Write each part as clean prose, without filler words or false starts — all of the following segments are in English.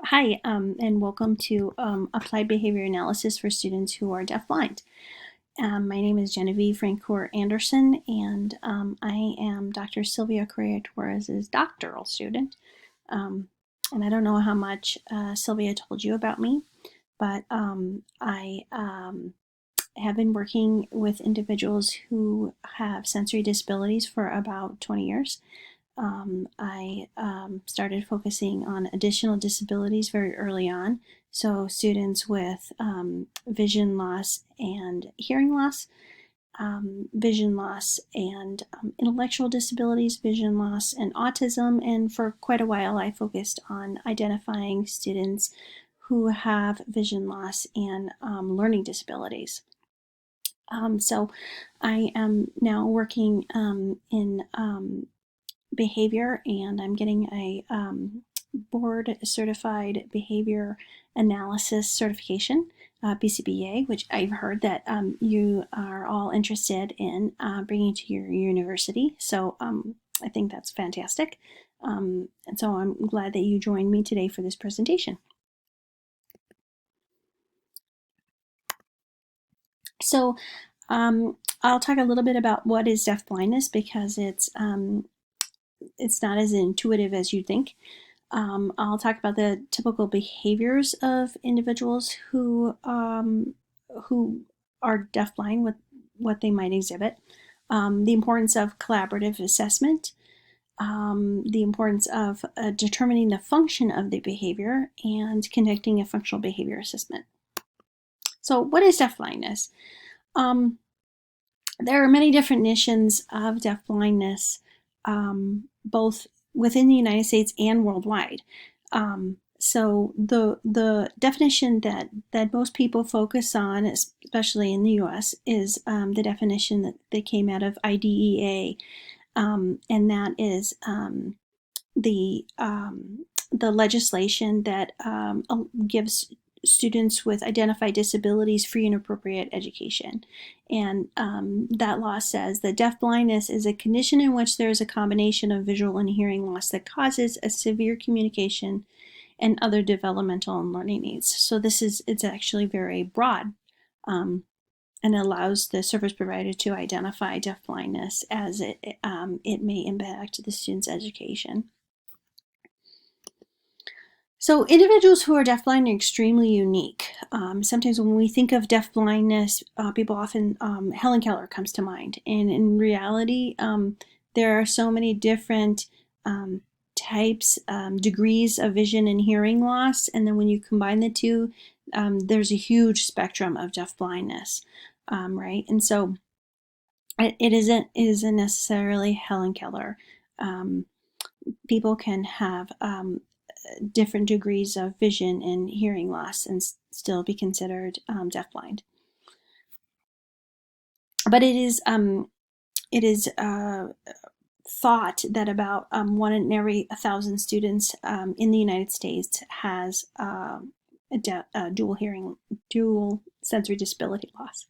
Hi, and welcome to Applied Behavior Analysis for students who are deafblind. My name is Genevieve Francoeur-Anderson, and I am Dr. Sylvia Correa-Torres's doctoral student. And I don't know how much Sylvia told you about me, but I have been working with individuals who have sensory disabilities for about 20 years. I started focusing on additional disabilities very early on. So students with vision loss and hearing loss, vision loss and intellectual disabilities, vision loss and autism. And for quite a while, I focused on identifying students who have vision loss and learning disabilities. So I am now working in behavior, and I'm getting a board certified behavior analysis certification, BCBA, which I've heard that you are all interested in bringing to your university. So I think that's fantastic. And so I'm glad that you joined me today for this presentation. So I'll talk a little bit about what is deafblindness, because it's not as intuitive as you think. I'll talk about the typical behaviors of individuals who are deafblind, what they might exhibit, the importance of collaborative assessment, the importance of determining the function of the behavior, and conducting a functional behavior assessment. So what is deafblindness? There are many definitions of deafblindness, both within the United States and worldwide. So the definition that most people focus on, especially in the U.S., is the definition that came out of IDEA, and that is the legislation that gives students with identified disabilities free and appropriate education. And that law says that deafblindness is a condition in which there is a combination of visual and hearing loss that causes a severe communication and other developmental and learning needs. So it's actually very broad, and allows the service provider to identify deafblindness as it may impact the student's education. So individuals who are deafblind are extremely unique. Sometimes when we think of deafblindness, people often, Helen Keller comes to mind. And in reality, there are so many different types, degrees of vision and hearing loss. And then when you combine the two, there's a huge spectrum of deafblindness, right? And so it isn't necessarily Helen Keller. People can have different degrees of vision and hearing loss and still be considered deafblind. But it is thought that about 1 in every 1,000 students in the United States has dual sensory disability loss.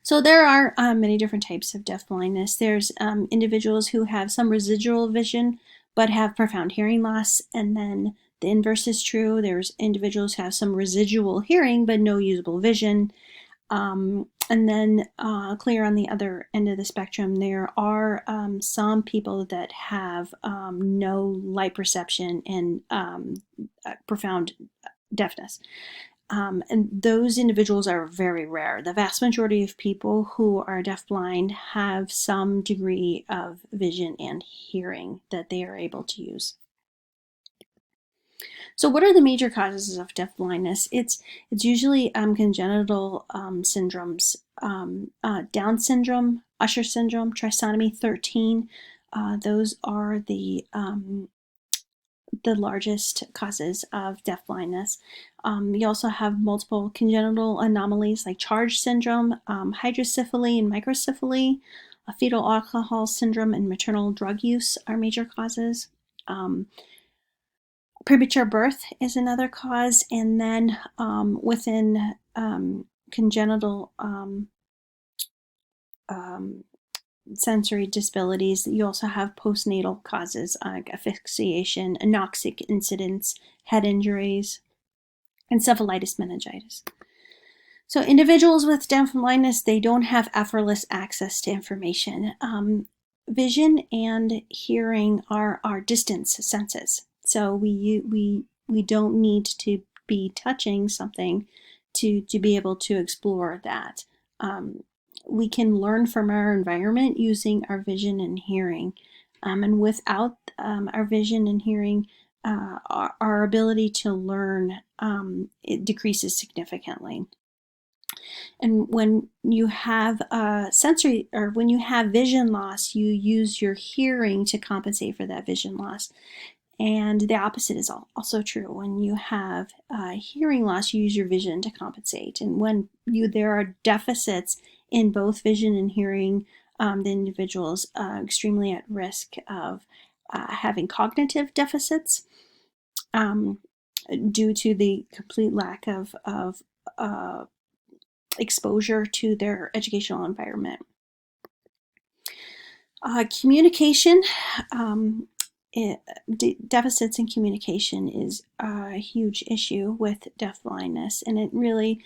So there are many different types of deafblindness. There's individuals who have some residual vision but have profound hearing loss, and then the inverse is true. There's individuals who have some residual hearing but no usable vision. And then clear on the other end of the spectrum, there are some people that have no light perception and profound deafness. And those individuals are very rare. The vast majority of people who are deafblind have some degree of vision and hearing that they are able to use. So what are the major causes of deafblindness? It's usually congenital syndromes, Down syndrome, Usher syndrome, trisomy 13. Those are the largest causes of deafblindness. You also have multiple congenital anomalies like Charge syndrome, hydrocephaly and microcephaly, fetal alcohol syndrome, and maternal drug use are major causes. Premature birth is another cause, and then within congenital sensory disabilities, you also have postnatal causes like asphyxiation, anoxic incidents, head injuries, encephalitis, meningitis. So individuals with deafblindness, they don't have effortless access to information. Vision and hearing are our distance senses. So we don't need to be touching something to be able to explore that. We can learn from our environment using our vision and hearing. And without our vision and hearing, our ability to learn, it decreases significantly. And when you have sensory, or when you have vision loss, you use your hearing to compensate for that vision loss. And the opposite is also true. When you have hearing loss, you use your vision to compensate. And when there are deficits in both vision and hearing, the individual's extremely at risk of having cognitive deficits due to the complete lack of exposure to their educational environment. Communication, deficits in communication is a huge issue with deafblindness, and it really,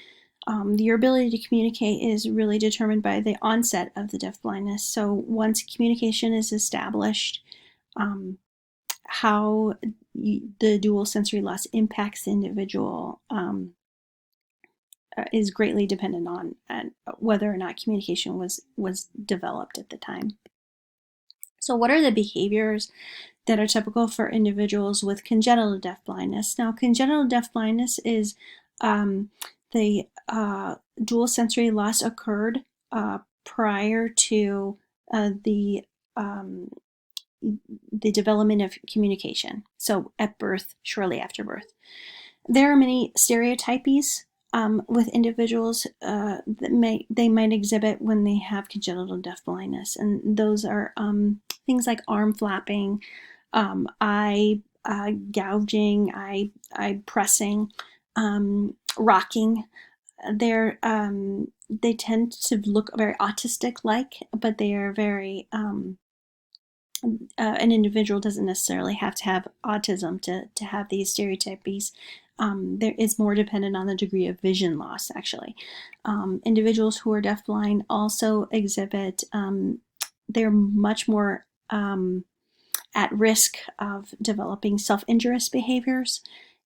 your ability to communicate is really determined by the onset of the deafblindness. So once communication is established, how the dual sensory loss impacts the individual is greatly dependent on whether or not communication was developed at the time. So what are the behaviors that are typical for individuals with congenital deafblindness? Now, congenital deafblindness is the dual sensory loss occurred prior to the development of communication. So at birth, shortly after birth. There are many stereotypies with individuals that they might exhibit when they have congenital deafblindness, and those are things like arm flapping, eye gouging, eye pressing, rocking. They tend to look very autistic-like, but they are very an individual doesn't necessarily have to have autism to have these stereotypies. There is more dependent on the degree of vision loss, actually. Individuals who are deafblind also exhibit, they're much more at risk of developing self-injurious behaviors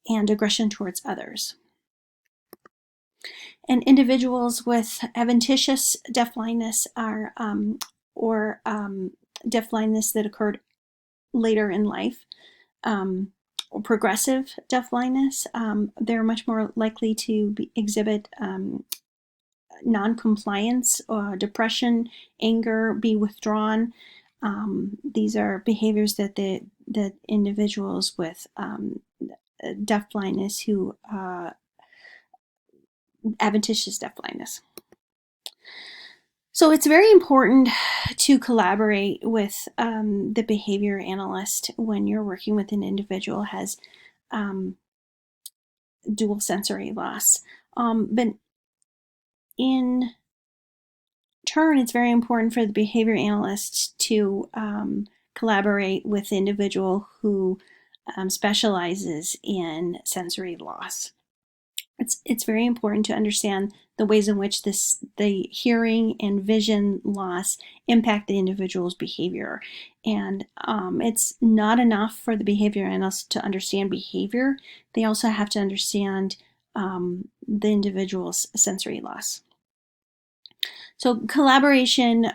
and aggression towards others. And individuals with adventitious deafblindness are, or deafblindness that occurred later in life, or progressive deafblindness, they're much more likely to exhibit non-compliance, depression, anger, be withdrawn. These are behaviors that that individuals with deafblindness who adventitious deafblindness. So it's very important to collaborate with the behavior analyst when you're working with an individual who has dual sensory loss. But in turn, it's very important for the behavior analyst to collaborate with the individual who specializes in sensory loss. It's very important to understand the ways in which the hearing and vision loss impact the individual's behavior. And it's not enough for the behavior analyst to understand behavior. They also have to understand the individual's sensory loss. So collaboration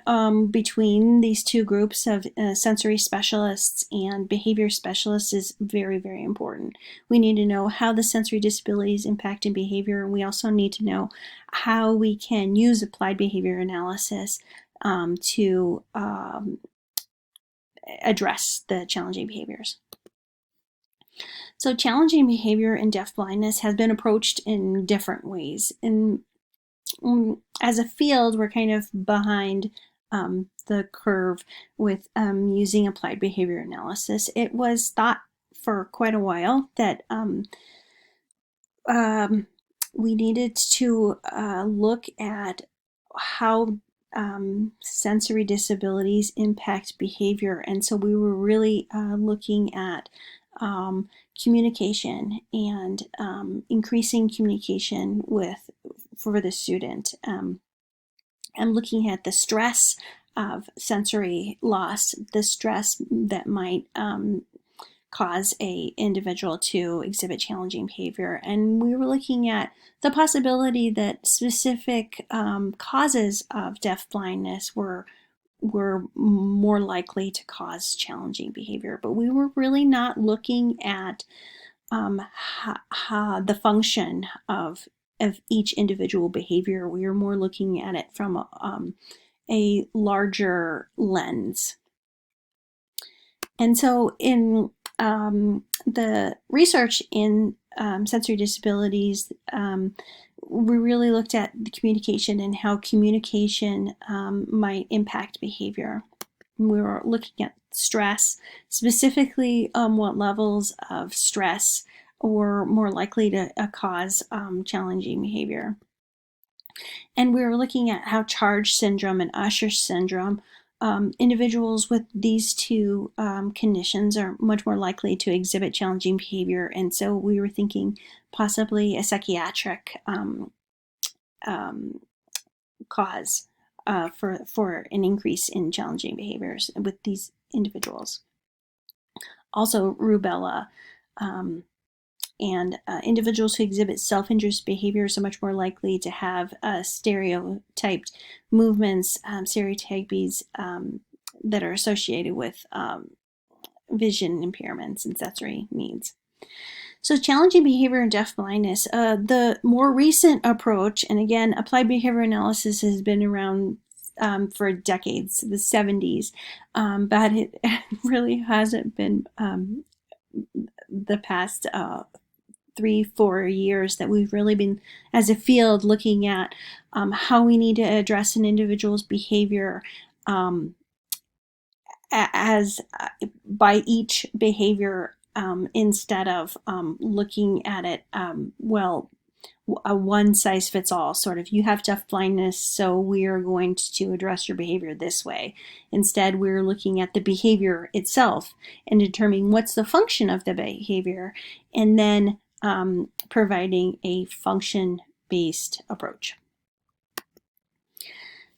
between these two groups of sensory specialists and behavior specialists is very, very important. We need to know how the sensory disabilities impact in behavior, and we also need to know how we can use applied behavior analysis to address the challenging behaviors. So challenging behavior in deafblindness has been approached in different ways. As a field, we're kind of behind the curve with using applied behavior analysis. It was thought for quite a while that we needed to look at how sensory disabilities impact behavior. And so we were really looking at communication and increasing communication for the student. I'm looking at the stress of sensory loss, the stress that might cause a individual to exhibit challenging behavior. And we were looking at the possibility that specific causes of deaf blindness were more likely to cause challenging behavior. But we were really not looking at the function of each individual behavior. We were more looking at it from a larger lens. And so in the research in sensory disabilities, we really looked at the communication and how communication might impact behavior. We were looking at stress, specifically what levels of stress were more likely to cause challenging behavior. And we were looking at how charge syndrome and Usher syndrome, individuals with these two conditions are much more likely to exhibit challenging behavior. And so we were thinking possibly a psychiatric cause for an increase in challenging behaviors with these individuals. Also rubella, and individuals who exhibit self-injurious behaviors are much more likely to have stereotyped movements, stereotypies that are associated with vision impairments and sensory needs. So challenging behavior and deaf blindness, the more recent approach, and again, applied behavior analysis has been around for decades, the 70s, but it really hasn't been the past 3-4 years that we've really been, as a field, looking at how we need to address an individual's behavior as by each behavior instead of looking at it, a one-size-fits-all sort of, you have deaf blindness, so we are going to address your behavior this way. Instead, we're looking at the behavior itself and determining what's the function of the behavior, and then providing a function-based approach.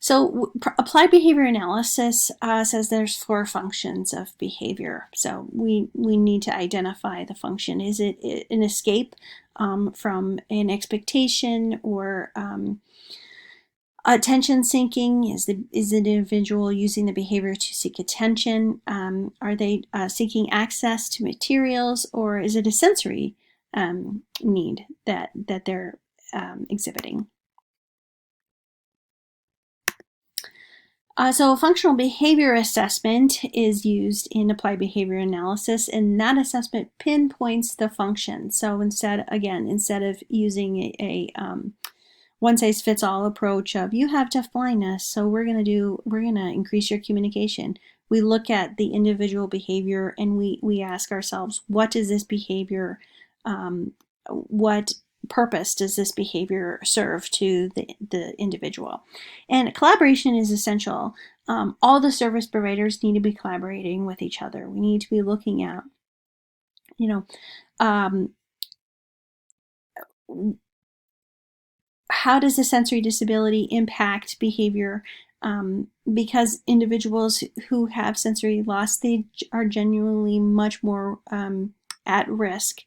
So applied behavior analysis says there's 4 functions of behavior. So we need to identify the function. Is it an escape from an expectation, or attention seeking? Is the individual using the behavior to seek attention? Are they seeking access to materials, or is it a sensory need that they're exhibiting? So functional behavior assessment is used in applied behavior analysis, and that assessment pinpoints the function. So instead of using a one-size-fits-all approach of, you have deaf blindness, so we're gonna increase your communication, we look at the individual behavior and we ask ourselves, what does this behavior, what purpose does this behavior serve to the individual? And collaboration is essential. All the service providers need to be collaborating with each other. We need to be looking at, how does a sensory disability impact behavior? Because individuals who have sensory loss, they are genuinely much more at risk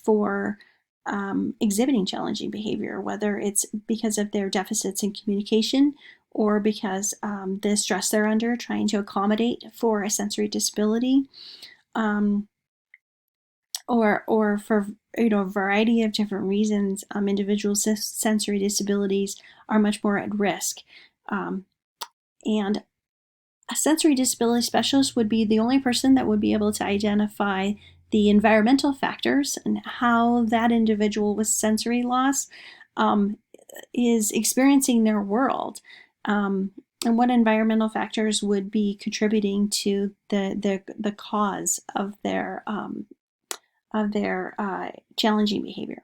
for exhibiting challenging behavior, whether it's because of their deficits in communication or because the stress they're under trying to accommodate for a sensory disability, or for a variety of different reasons. Individuals with sensory disabilities are much more at risk, and a sensory disability specialist would be the only person that would be able to identify the environmental factors and how that individual with sensory loss is experiencing their world, and what environmental factors would be contributing to the cause of their challenging behavior.